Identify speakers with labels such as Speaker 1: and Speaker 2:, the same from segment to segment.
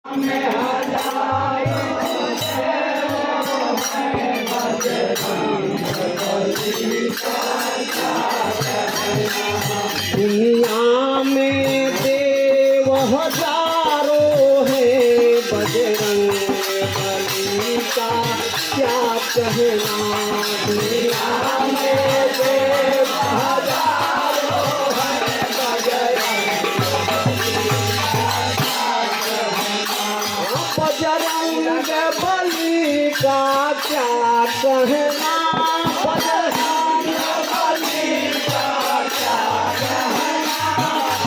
Speaker 1: दुनिया में देव हजारों है, बजरंग बली का क्या कहना। दुनिया में देव हजारों है, बजरंग बली का क्या कहना।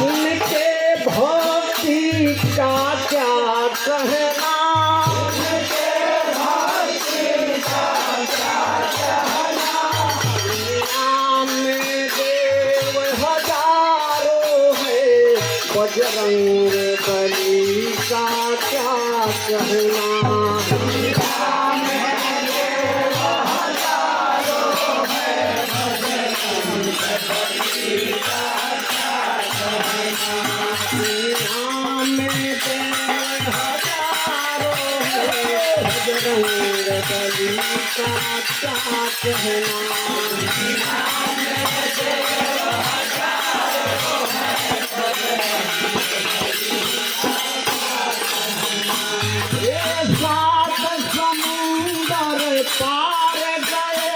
Speaker 1: उनके भक्ति का क्या कहना। दुनिया में देव हजारों है, बजरंग बली का क्या कहना। बजरंग बली का क्या कहना। सात समुंदर पार गए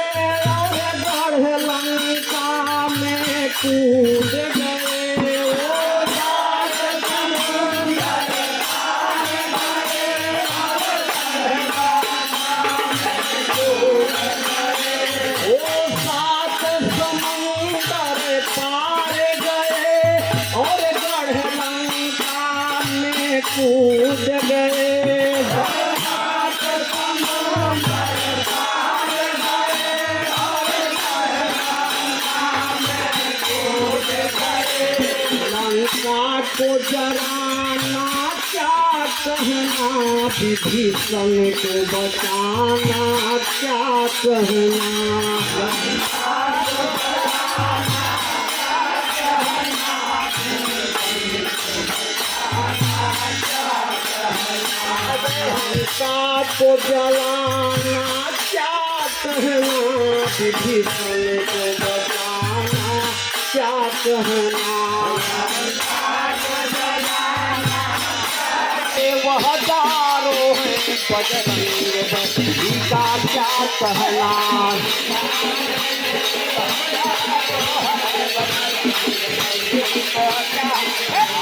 Speaker 1: और गढ़ लंका में कूद गए। ओ सात समुंदर पार गए ओ सात समुंदर पार गए और गढ़ लंका में कूद गए। लंका को जलाना क्या कहना, विभीषण को बचाना क्या कहना। लंका को जलाना क्या कहना, विभीषण को बचाना क्या कहना। देव हजारों है, बजरंग बली का क्या कहना।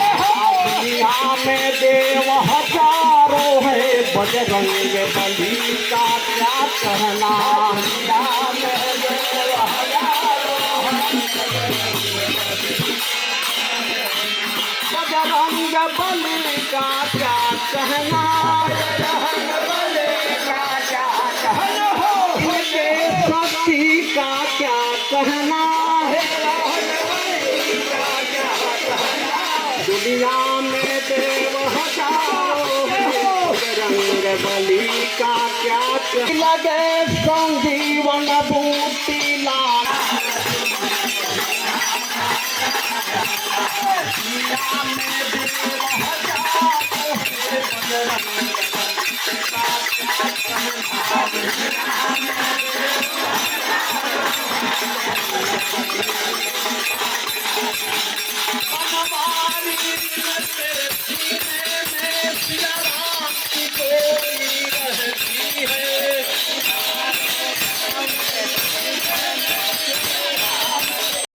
Speaker 1: दुनिया में देव हजारों है, बजरंग बली का क्या कहना। बजरंग बली का क्या कहना। उनके शक्ति का क्या कहना। दुनिया में देव हजारों है, बजरंग बली का क्या कहना। लगे संजीवन बूटी लाल। दुनिया में देव हजारों है, बजरंग बली का क्या कहना।